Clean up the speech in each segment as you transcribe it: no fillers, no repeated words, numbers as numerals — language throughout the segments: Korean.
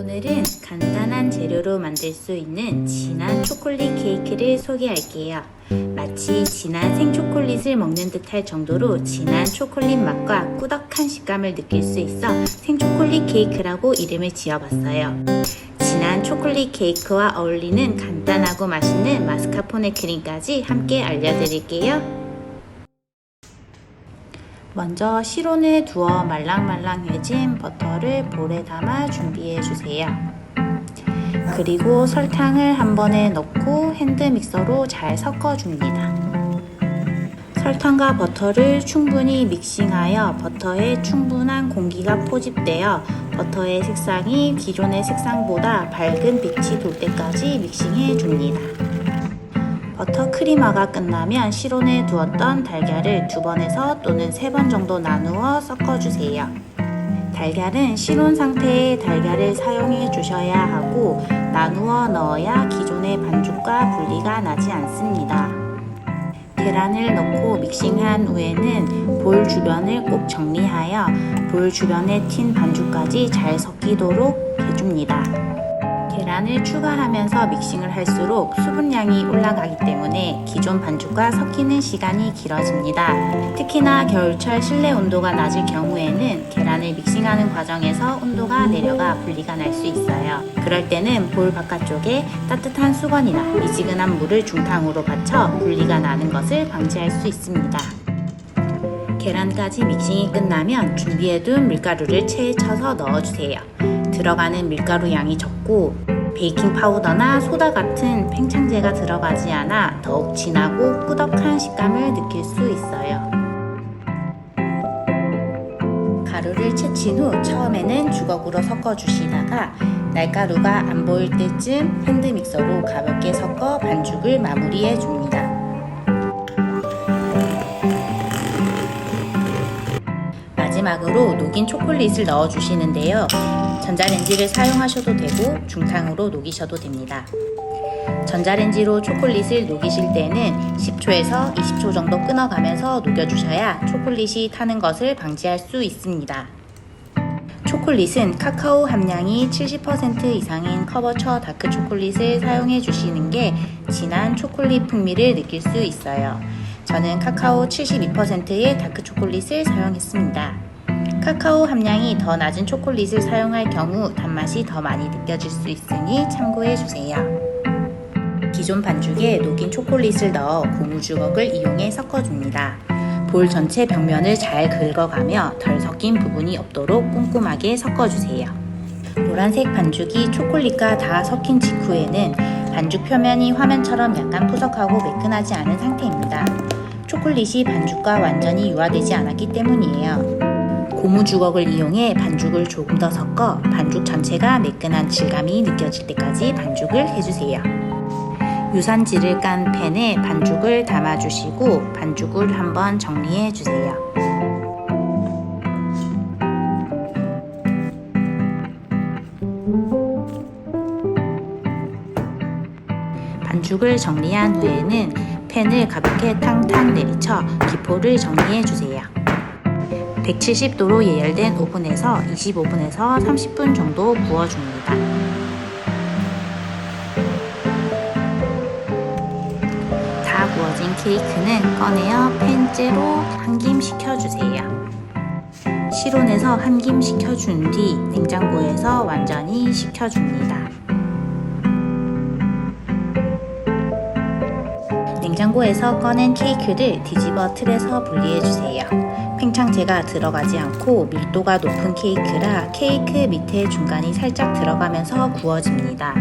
오늘은 간단한 재료로 만들 수 있는 진한 초콜릿 케이크를 소개할게요. 마치 진한 생초콜릿을 먹는 듯할 정도로 진한 초콜릿 맛과 꾸덕한 식감을 느낄 수 있어 생초콜릿 케이크라고 이름을 지어봤어요. 진한 초콜릿 케이크와 어울리는 간단하고 맛있는 마스카포네 크림까지 함께 알려드릴게요. 먼저 실온에 두어 말랑말랑해진 버터를 볼에 담아 준비해주세요. 그리고 설탕을 한 번에 넣고 핸드믹서로 잘 섞어줍니다. 설탕과 버터를 충분히 믹싱하여 버터에 충분한 공기가 포집되어 버터의 색상이 기존의 색상보다 밝은 빛이 돌 때까지 믹싱해줍니다. 버터 크리머가 끝나면 실온에 두었던 달걀을 2번에서 또는 3번 정도 나누어 섞어주세요. 달걀은 실온 상태의 달걀을 사용해 주셔야 하고 나누어 넣어야 기존의 반죽과 분리가 나지 않습니다. 계란을 넣고 믹싱한 후에는 볼 주변을 꼭 정리하여 볼 주변에 튄 반죽까지 잘 섞이도록 해줍니다. 계란을 추가하면서 믹싱을 할수록 수분량이 올라가기 때문에 기존 반죽과 섞이는 시간이 길어집니다. 특히나 겨울철 실내 온도가 낮을 경우에는 계란을 믹싱하는 과정에서 온도가 내려가 분리가 날 수 있어요. 그럴 때는 볼 바깥쪽에 따뜻한 수건이나 미지근한 물을 중탕으로 받쳐 분리가 나는 것을 방지할 수 있습니다. 계란까지 믹싱이 끝나면 준비해둔 밀가루를 체에 쳐서 넣어주세요. 들어가는 밀가루 양이 적고 베이킹 파우더나 소다 같은 팽창제가 들어가지 않아 더욱 진하고 꾸덕한 식감을 느낄 수 있어요. 가루를 채친 후 처음에는 주걱으로 섞어주시다가 날가루가 안 보일 때쯤 핸드믹서로 가볍게 섞어 반죽을 마무리해 줍니다. 마지막으로 녹인 초콜릿을 넣어주시는데요. 전자레인지를 사용하셔도 되고 중탕으로 녹이셔도 됩니다. 전자레인지로 초콜릿을 녹이실 때는 10초에서 20초 정도 끊어가면서 녹여주셔야 초콜릿이 타는 것을 방지할 수 있습니다. 초콜릿은 카카오 함량이 70% 이상인 커버처 다크 초콜릿을 사용해 주시는 게 진한 초콜릿 풍미를 느낄 수 있어요. 저는 카카오 72%의 다크 초콜릿을 사용했습니다. 카카오 함량이 더 낮은 초콜릿을 사용할 경우 단맛이 더 많이 느껴질 수 있으니 참고해주세요. 기존 반죽에 녹인 초콜릿을 넣어 고무주걱을 이용해 섞어줍니다. 볼 전체 벽면을 잘 긁어가며 덜 섞인 부분이 없도록 꼼꼼하게 섞어주세요. 노란색 반죽이 초콜릿과 다 섞인 직후에는 반죽 표면이 화면처럼 약간 푸석하고 매끈하지 않은 상태입니다. 초콜릿이 반죽과 완전히 유화되지 않았기 때문이에요. 고무주걱을 이용해 반죽을 조금 더 섞어 반죽 전체가 매끈한 질감이 느껴질 때까지 반죽을 해주세요. 유산지를 깐 팬에 반죽을 담아주시고 반죽을 한번 정리해주세요. 반죽을 정리한 후에는 팬을 가볍게 탕탕 내리쳐 기포를 정리해주세요. 170도로 예열된 오븐에서 25분에서 30분 정도 구워줍니다. 다 구워진 케이크는 꺼내어 팬째로 한김 식혀주세요. 실온에서 한김 식혀준 뒤 냉장고에서 완전히 식혀줍니다. 냉장고에서 꺼낸 케이크를 뒤집어 틀에서 분리해주세요. 팽창제가 들어가지 않고 밀도가 높은 케이크라 케이크 밑에 중간이 살짝 들어가면서 구워집니다.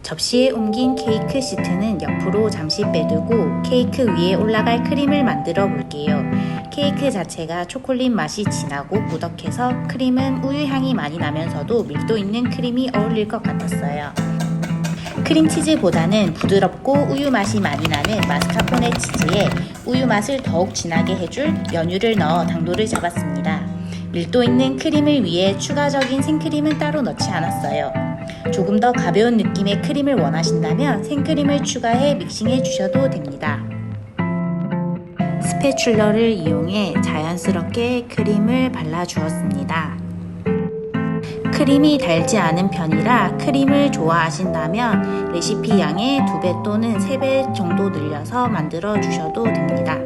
접시에 옮긴 케이크 시트는 옆으로 잠시 빼두고 케이크 위에 올라갈 크림을 만들어 볼게요. 케이크 자체가 초콜릿 맛이 진하고 꾸덕해서 크림은 우유 향이 많이 나면서도 밀도 있는 크림이 어울릴 것 같았어요. 크림치즈보다는 부드럽고 우유 맛이 많이 나는 마스카포네 치즈에 우유 맛을 더욱 진하게 해줄 연유를 넣어 당도를 잡았습니다. 밀도 있는 크림을 위해 추가적인 생크림은 따로 넣지 않았어요. 조금 더 가벼운 느낌의 크림을 원하신다면 생크림을 추가해 믹싱해 주셔도 됩니다. 스패츌러를 이용해 자연스럽게 크림을 발라주었습니다. 크림이 달지 않은 편이라 크림을 좋아하신다면 레시피 양의 2배 또는 3배 정도 늘려서 만들어 주셔도 됩니다.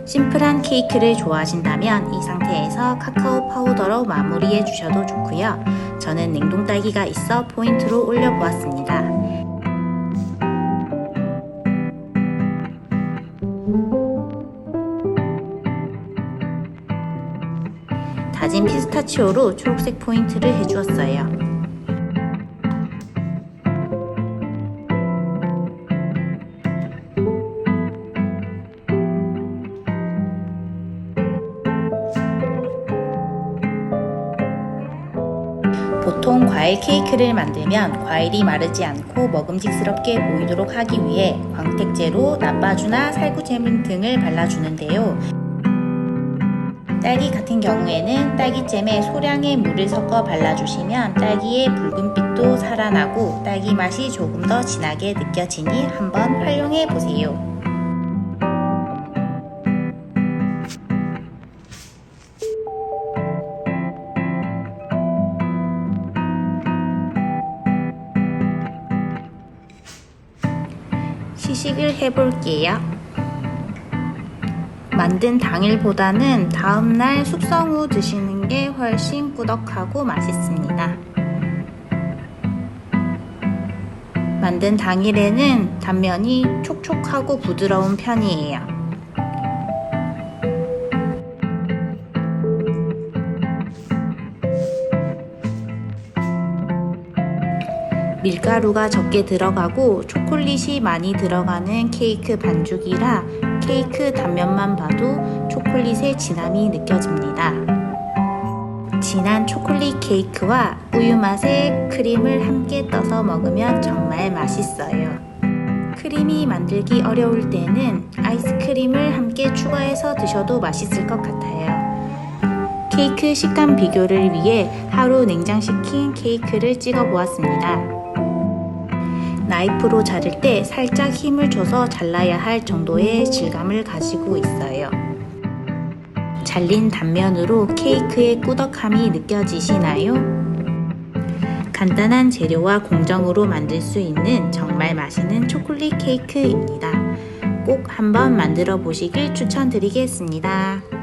심플한 케이크를 좋아하신다면 이 상태에서 카카오 파우더로 마무리해 주셔도 좋고요. 저는 냉동 딸기가 있어 포인트로 올려보았습니다. 다진 피스타치오로 초록색 포인트를 해주었어요. 보통 과일 케이크를 만들면 과일이 마르지 않고 먹음직스럽게 보이도록 하기 위해 광택제로 나빠주나 살구잼 등을 발라주는데요. 딸기 같은 경우에는 딸기잼에 소량의 물을 섞어 발라주시면 딸기의 붉은빛도 살아나고 딸기 맛이 조금 더 진하게 느껴지니 한번 활용해 보세요. 시식을 해볼게요. 만든 당일보다는 다음날 숙성 후 드시는 게 훨씬 꾸덕하고 맛있습니다. 만든 당일에는 단면이 촉촉하고 부드러운 편이에요. 밀가루가 적게 들어가고 초콜릿이 많이 들어가는 케이크 반죽이라 케이크 단면만 봐도 초콜릿의 진함이 느껴집니다. 진한 초콜릿 케이크와 우유 맛의 크림을 함께 떠서 먹으면 정말 맛있어요. 크림이 만들기 어려울 때는 아이스크림을 함께 추가해서 드셔도 맛있을 것 같아요. 케이크 식감 비교를 위해 하루 냉장시킨 케이크를 찍어 보았습니다. 나이프로 자를 때 살짝 힘을 줘서 잘라야 할 정도의 질감을 가지고 있어요. 잘린 단면으로 케이크의 꾸덕함이 느껴지시나요? 간단한 재료와 공정으로 만들 수 있는 정말 맛있는 초콜릿 케이크입니다. 꼭 한번 만들어 보시길 추천드리겠습니다.